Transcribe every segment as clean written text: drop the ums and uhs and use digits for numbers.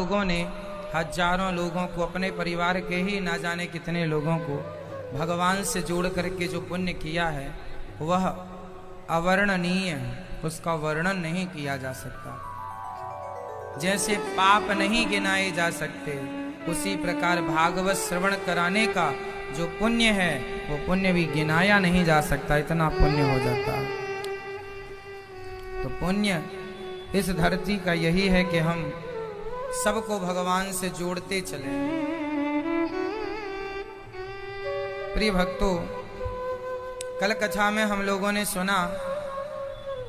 लोगों ने, हजारों लोगों को, अपने परिवार के ही ना जाने कितने लोगों को भगवान से जोड़ करके जो पुण्य किया है वह अवर्णनीय है, उसका वर्णन नहीं किया जा सकता। जैसे पाप नहीं गिनाए जा सकते, उसी प्रकार भागवत श्रवण कराने का जो पुण्य है वो पुण्य भी गिनाया नहीं जा सकता, इतना पुण्य हो जाता है। तो पुण्य इस धरती का यही है कि हम सबको भगवान से जोड़ते चले। प्रिय भक्तों, कल कथा में हम लोगों ने सुना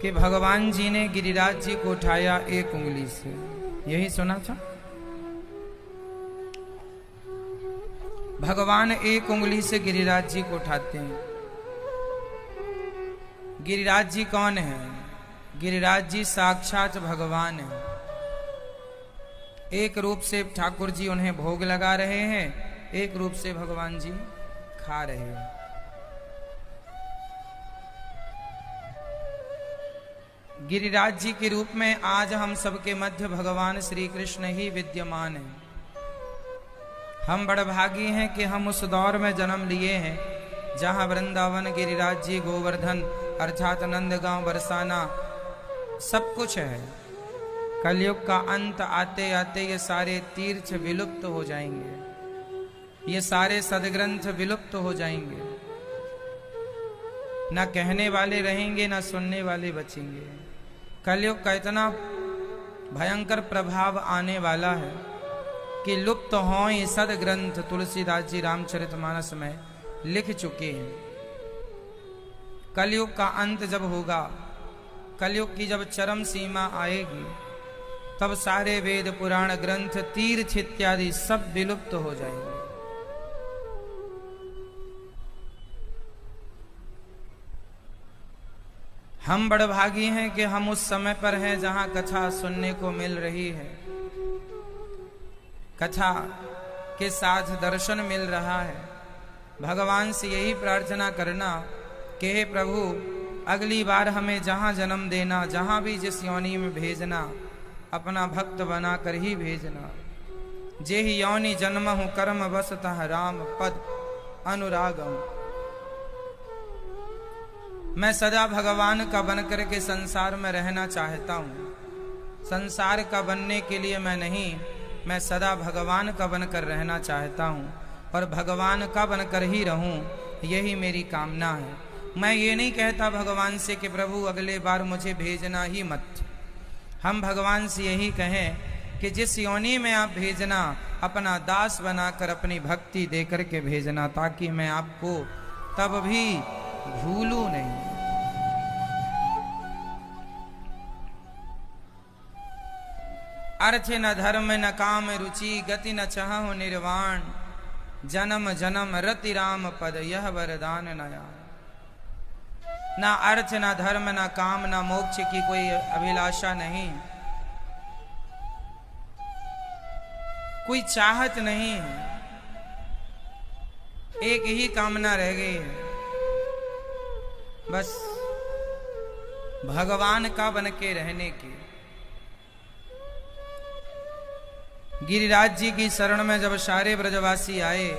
कि भगवान जी ने गिरिराज जी को उठाया एक उंगली से, यही सुना था। भगवान एक उंगली से गिरिराज जी को उठाते हैं। गिरिराज जी कौन है? गिरिराज जी साक्षात भगवान है। एक रूप से ठाकुर जी उन्हें भोग लगा रहे हैं, एक रूप से भगवान जी खा रहे हैं। गिरिराज जी के रूप में आज हम सबके मध्य भगवान श्री कृष्ण ही विद्यमान हैं। हम बड़भागी हैं कि हम उस दौर में जन्म लिए हैं जहां वृंदावन, गिरिराज जी, गोवर्धन अर्थात नंदगांव, बरसाना सब कुछ है। कलयुग का अंत आते आते ये सारे तीर्थ विलुप्त हो जाएंगे, ये सारे सदग्रंथ विलुप्त हो जाएंगे, ना कहने वाले रहेंगे ना सुनने वाले बचेंगे। कलयुग का इतना भयंकर प्रभाव आने वाला है कि लुप्त हों ये सदग्रंथ तुलसीदास जी रामचरितमानस में लिख चुके हैं। कलयुग का अंत जब होगा, कलयुग की जब चरम सीमा आएगी, तब सारे वेद पुराण ग्रंथ, तीर्थ इत्यादि सब विलुप्त हो जाएंगे। हम बड़भागी हैं कि हम उस समय पर हैं जहां कथा सुनने को मिल रही है, कथा के साथ दर्शन मिल रहा है। भगवान से यही प्रार्थना करना कि हे प्रभु, अगली बार हमें जहां जन्म देना, जहां भी जिस योनि में भेजना, अपना भक्त बना कर ही भेजना। जे ही योनि जन्महु कर्म बसतः राम पद अनुरागम। मैं सदा भगवान का बनकर के संसार में रहना चाहता हूँ। संसार का बनने के लिए मैं नहीं, मैं सदा भगवान का बनकर रहना चाहता हूँ और भगवान का बनकर ही रहूँ, यही मेरी कामना है। मैं ये नहीं कहता भगवान से कि प्रभु अगले बार मुझे भेजना ही मत। हम भगवान से यही कहें कि जिस योनि में आप भेजना, अपना दास बनाकर अपनी भक्ति देकर के भेजना, ताकि मैं आपको तब भी भूलूं नहीं। अर्थ न धर्म न काम रुचि, गति न चाहु निर्वाण, जन्म जन्म रति राम पद यह वरदान नया। ना अर्थ ना धर्म ना काम ना मोक्ष की कोई अभिलाषा नहीं, कोई चाहत नहीं, एक ही कामना रह गई है, बस भगवान का बन के रहने की। गिरिराज जी की शरण में जब सारे ब्रजवासी आए,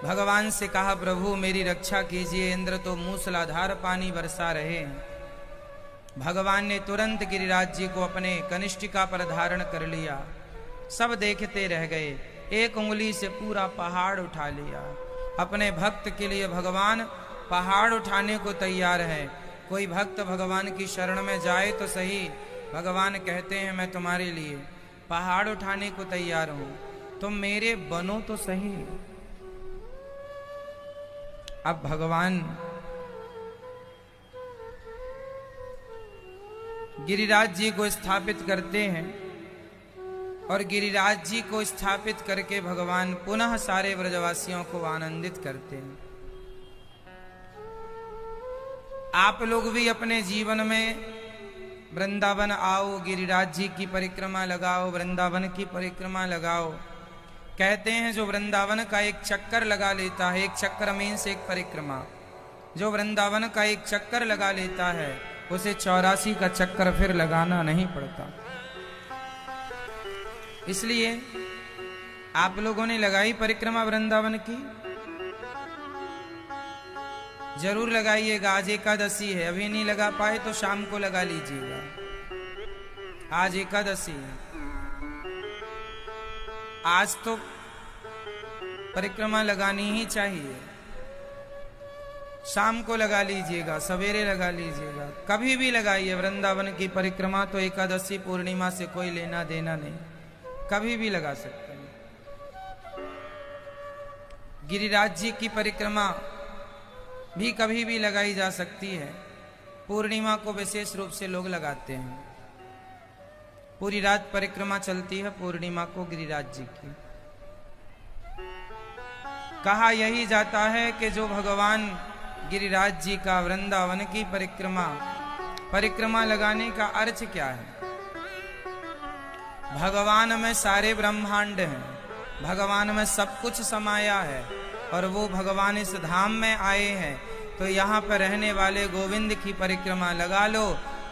भगवान से कहा प्रभु मेरी रक्षा कीजिए, इंद्र तो मूसलाधार पानी बरसा रहे हैं। भगवान ने तुरंत गिरिराज जी को अपने कनिष्ठिका पर धारण कर लिया। सब देखते रह गए। एक उंगली से पूरा पहाड़ उठा लिया। अपने भक्त के लिए भगवान पहाड़ उठाने को तैयार है। कोई भक्त भगवान की शरण में जाए तो सही, भगवान कहते हैं मैं तुम्हारे लिए पहाड़ उठाने को तैयार हूं, तुम मेरे बनो तो सही। अब भगवान गिरिराज जी को स्थापित करते हैं और गिरिराज जी को स्थापित करके भगवान पुनः सारे ब्रजवासियों को आनंदित करते हैं। आप लोग भी अपने जीवन में वृंदावन आओ, गिरिराज जी की परिक्रमा लगाओ, वृंदावन की परिक्रमा लगाओ। कहते हैं जो वृंदावन का एक चक्कर लगा लेता है, एक चक्कर मीन्स एक परिक्रमा, जो वृंदावन का एक चक्कर लगा लेता है उसे 84 का चक्कर फिर लगाना नहीं पड़ता। इसलिए आप लोगों ने लगाई परिक्रमा वृंदावन की? जरूर लगाइएगा। आज एकादशी है, अभी नहीं लगा पाए तो शाम को लगा लीजिएगा। आज एकादशी है, आज तो परिक्रमा लगानी ही चाहिए। शाम को लगा लीजिएगा, सवेरे लगा लीजिएगा, कभी भी लगाइए वृंदावन की परिक्रमा। तो एकादशी पूर्णिमा से कोई लेना देना नहीं, कभी भी लगा सकते हैं। गिरिराज जी की परिक्रमा भी कभी भी लगाई जा सकती है। पूर्णिमा को विशेष रूप से लोग लगाते हैं। पूरी रात परिक्रमा चलती है पूर्णिमा को गिरिराज जी की। कहा यही जाता है कि जो भगवान गिरिराज जी का वृंदावन की परिक्रमा लगाने का अर्थ क्या है? भगवान में सारे ब्रह्मांड हैं, भगवान में सब कुछ समाया है, और वो भगवान इस धाम में आए हैं। तो यहाँ पर रहने वाले गोविंद की परिक्रमा लगा लो,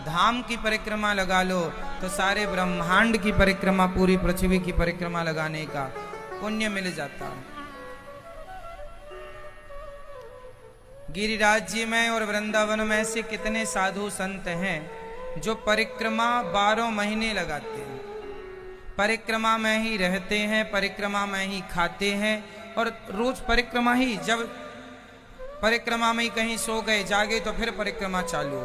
धाम की परिक्रमा लगा लो, तो सारे ब्रह्मांड की परिक्रमा, पूरी पृथ्वी की परिक्रमा लगाने का पुण्य मिल जाता है। गिरिराज जी में और वृंदावन में ऐसे कितने साधु संत हैं जो परिक्रमा 12 महीने लगाते हैं, परिक्रमा में ही रहते हैं, परिक्रमा में ही खाते हैं, और रोज परिक्रमा ही। जब परिक्रमा में ही कहीं सो गए जागे तो फिर परिक्रमा चालू।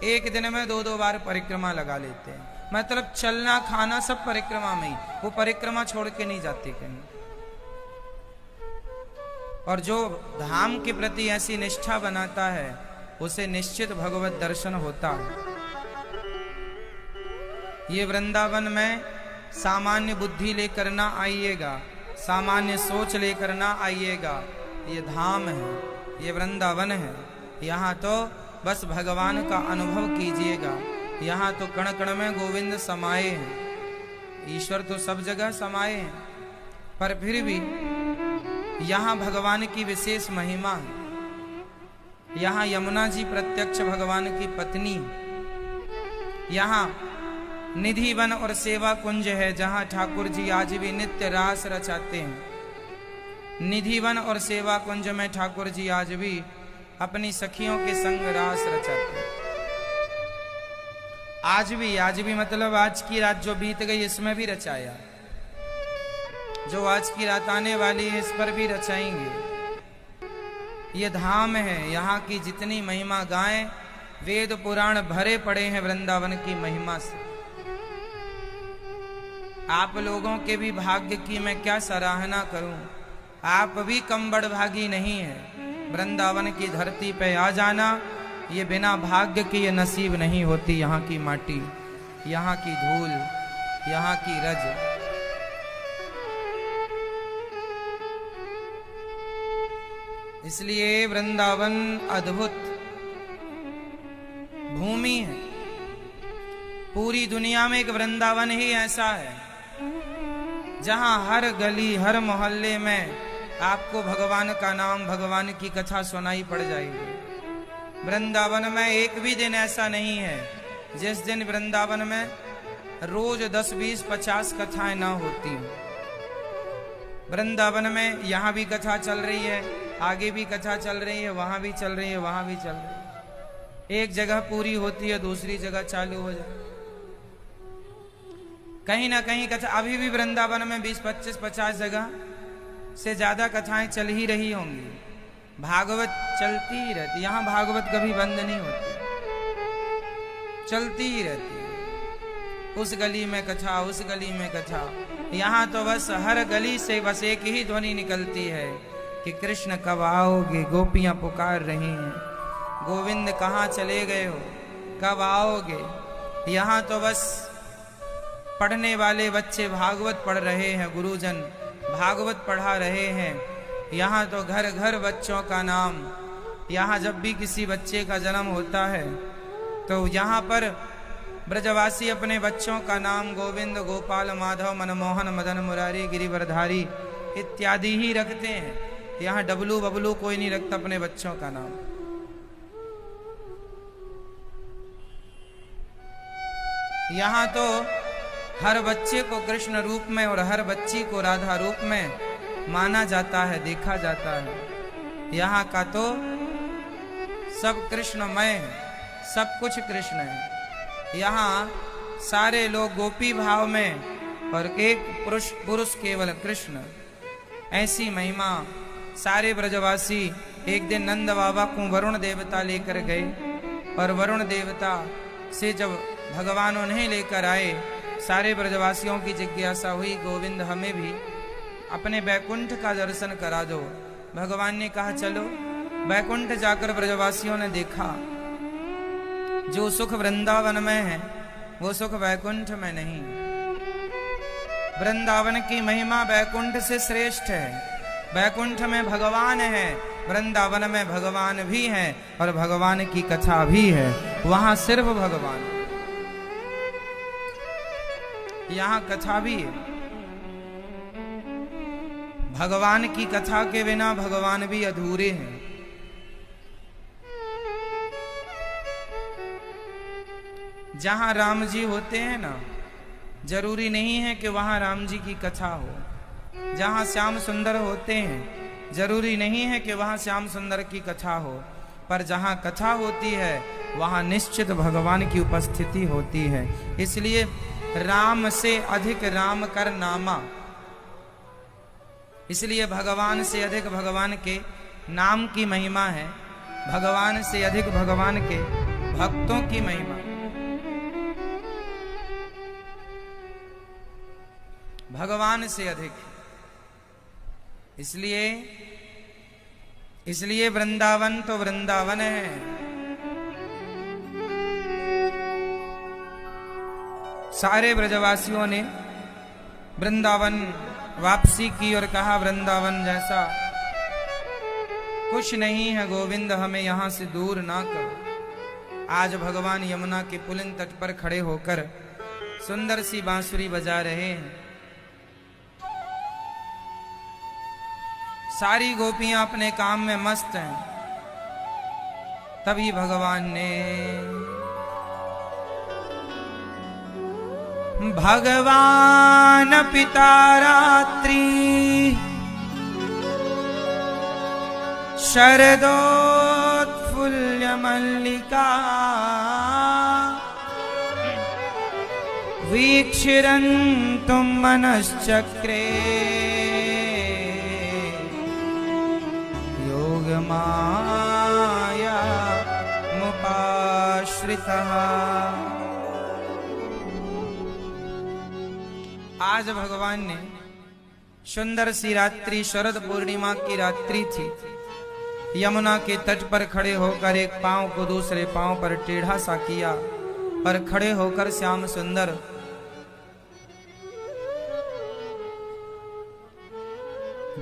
एक दिन में 2-2 बार परिक्रमा लगा लेते हैं। मतलब चलना खाना सब परिक्रमा में ही, वो परिक्रमा छोड़ के नहीं जाते कहीं। और जो धाम के प्रति ऐसी निष्ठा बनाता है उसे निश्चित भगवत दर्शन होता है। ये वृंदावन में सामान्य बुद्धि लेकर ना आइएगा, सामान्य सोच लेकर ना आइएगा। ये धाम है, ये वृंदावन है। यहाँ तो बस भगवान का अनुभव कीजिएगा। यहाँ तो कण कण में गोविंद समाये हैं। ईश्वर तो सब जगह समाये हैं, पर फिर भी यहाँ भगवान की विशेष महिमा है। यहाँ यमुना जी प्रत्यक्ष भगवान की पत्नी। यहाँ निधिवन और सेवा कुंज है, जहाँ ठाकुर जी आज भी नित्य रास रचाते हैं। निधिवन और सेवा कुंज में ठाकुर जी आज भी अपनी सखियों के संग रास रचाते हैं। आज भी मतलब आज की रात जो बीत गई इसमें भी रचाया, जो आज की रात आने वाली है इस पर भी रचाएंगे। ये धाम है, यहाँ की जितनी महिमा गाएं, वेद पुराण भरे पड़े हैं वृंदावन की महिमा से। आप लोगों के भी भाग्य की मैं क्या सराहना करूं। आप भी कम बड़भागी नहीं है। वृंदावन की धरती पे आ जाना, ये बिना भाग्य के ये नसीब नहीं होती। यहाँ की माटी, यहाँ की धूल, यहाँ की रज। इसलिए वृंदावन अद्भुत भूमि है। पूरी दुनिया में एक वृंदावन ही ऐसा है जहां हर गली हर मोहल्ले में आपको भगवान का नाम, भगवान की कथा सुनाई पड़ जाएगी। वृंदावन में एक भी दिन ऐसा नहीं है जिस दिन वृंदावन में रोज 10, 20, 50 कथाएं ना होती हो। वृंदावन में यहाँ भी कथा चल रही है, आगे भी कथा चल रही है, वहां भी चल रही है, वहां भी चल रही है। एक जगह पूरी होती है, दूसरी जगह चालू हो जाए। कहीं ना कहीं कथा अभी भी वृंदावन में 20, 25, 50 जगह से ज्यादा कथाएं चल ही रही होंगी। भागवत चलती ही रहती, यहाँ भागवत कभी बंद नहीं होती, चलती ही रहती है। उस गली में कथा, उस गली में कथा। यहाँ तो बस हर गली से बस एक ही ध्वनि निकलती है कि कृष्ण कब आओगे। गोपियां पुकार रही हैं, गोविंद कहाँ चले गए हो, कब आओगे। यहाँ तो बस पढ़ने वाले बच्चे भागवत पढ़ रहे हैं, गुरुजन भागवत पढ़ा रहे हैं। यहाँ तो घर घर बच्चों का नाम। यहाँ जब भी किसी बच्चे का जन्म होता है तो यहाँ पर ब्रजवासी अपने बच्चों का नाम गोविंद, गोपाल, माधव, मनमोहन, मदन, मुरारी, गिरिवरधारी इत्यादि ही रखते हैं। यहाँ डबलू बबलू कोई नहीं रखता अपने बच्चों का नाम। यहाँ तो हर बच्चे को कृष्ण रूप में और हर बच्ची को राधा रूप में माना जाता है, देखा जाता है। यहाँ का तो सब कृष्णमय है, सब कुछ कृष्ण है। यहाँ सारे लोग गोपी भाव में और एक पुरुष केवल कृष्ण। ऐसी महिमा सारे ब्रजवासी एक दिन नंद बाबा को वरुण देवता लेकर गए और वरुण देवता से जब भगवान उन्हें लेकर आए, सारे ब्रजवासियों की जिज्ञासा हुई, गोविंद हमें भी अपने बैकुंठ का दर्शन करा दो। भगवान ने कहा चलो। बैकुंठ जाकर ब्रजवासियों ने देखा, जो सुख वृंदावन में है वो सुख बैकुंठ में नहीं। वृंदावन की महिमा बैकुंठ से श्रेष्ठ है। बैकुंठ में भगवान है, वृंदावन में भगवान भी है और भगवान की कथा भी है। वहां सिर्फ भगवान, यहाँ कथा भी है। भगवान की कथा के बिना भगवान भी अधूरे हैं। जहां राम जी होते हैं ना, जरूरी नहीं है कि वहां राम जी की कथा हो। जहां श्याम सुंदर होते हैं, जरूरी नहीं है कि वहां श्याम सुंदर की कथा हो। पर जहां कथा होती है वहां निश्चित भगवान की उपस्थिति होती है। इसलिए राम से अधिक राम कर नामा, इसलिए भगवान से अधिक भगवान के नाम की महिमा है, भगवान से अधिक भगवान के भक्तों की महिमा। भगवान से अधिक, इसलिए वृंदावन तो वृंदावन है। सारे ब्रजवासियों ने वृंदावन वापसी की और कहा, वृंदावन जैसा कुछ नहीं है गोविंद, हमें यहां से दूर ना करो। आज भगवान यमुना के पुलिन तट पर खड़े होकर सुंदर सी बांसुरी बजा रहे हैं। सारी गोपियां अपने काम में मस्त हैं। तभी भगवान ने भगवान पिता रात्रि शरदोत्फुल्ल मल्लिका वीक्षिरन्तुं मनश्चक्रे योगमाया मुपाश्रितः। आज भगवान ने सुंदर सी रात्रि, शरद पूर्णिमा की रात्रि थी, यमुना के तट पर खड़े होकर एक पांव को दूसरे पांव पर टेढ़ा सा किया और खड़े होकर श्याम सुंदर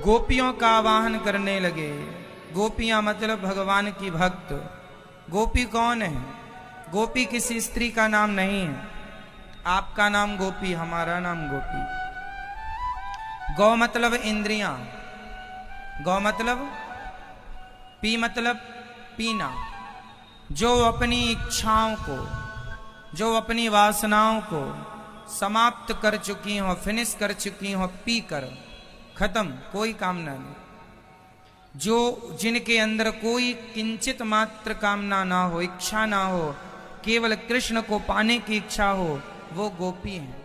गोपियों का आवाहन करने लगे। गोपियां मतलब भगवान की भक्त। गोपी कौन है? गोपी किसी स्त्री का नाम नहीं है। आपका नाम गोपी, हमारा नाम गोपी। गौ मतलब इंद्रियां, गौ मतलब पी मतलब पीना। जो अपनी इच्छाओं को, जो अपनी वासनाओं को समाप्त कर चुकी हो, फिनिश कर चुकी हो, पी कर खत्म, कोई कामना नहीं। जो जिनके अंदर कोई किंचित मात्र कामना ना हो, इच्छा ना हो, केवल कृष्ण को पाने की इच्छा हो, वो गोपी हैं।